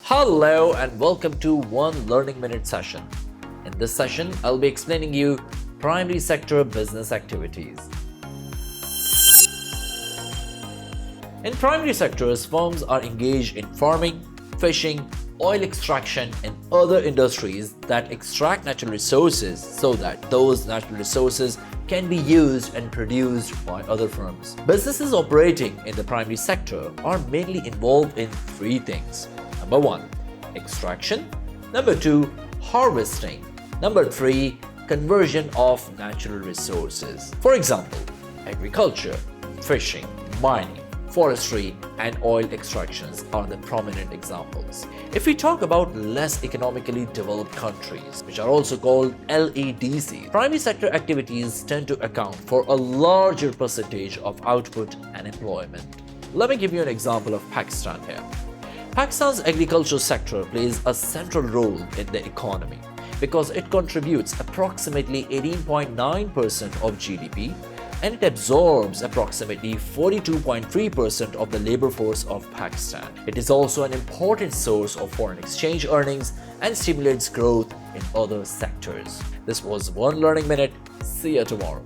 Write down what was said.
Hello and welcome to One Learning Minute session. In this session, I'll be explaining you primary sector business activities. In primary sectors, firms are engaged in farming, fishing, oil extraction and other industries that extract natural resources so that those natural resources can be used and produced by other firms. Businesses operating in the primary sector are mainly involved in three things. Number 1, extraction. Number 2, harvesting. Number 3, conversion of natural resources. For example, agriculture, fishing, mining, forestry, and oil extractions are the prominent examples. If we talk about less economically developed countries, which are also called LEDC, primary sector activities tend to account for a larger percentage of output and employment. Let me give you an example of Pakistan here. Pakistan's agricultural sector plays a central role in the economy because it contributes approximately 18.9% of GDP and it absorbs approximately 42.3% of the labor force of Pakistan. It is also an important source of foreign exchange earnings and stimulates growth in other sectors. This was One Learning Minute. See you tomorrow.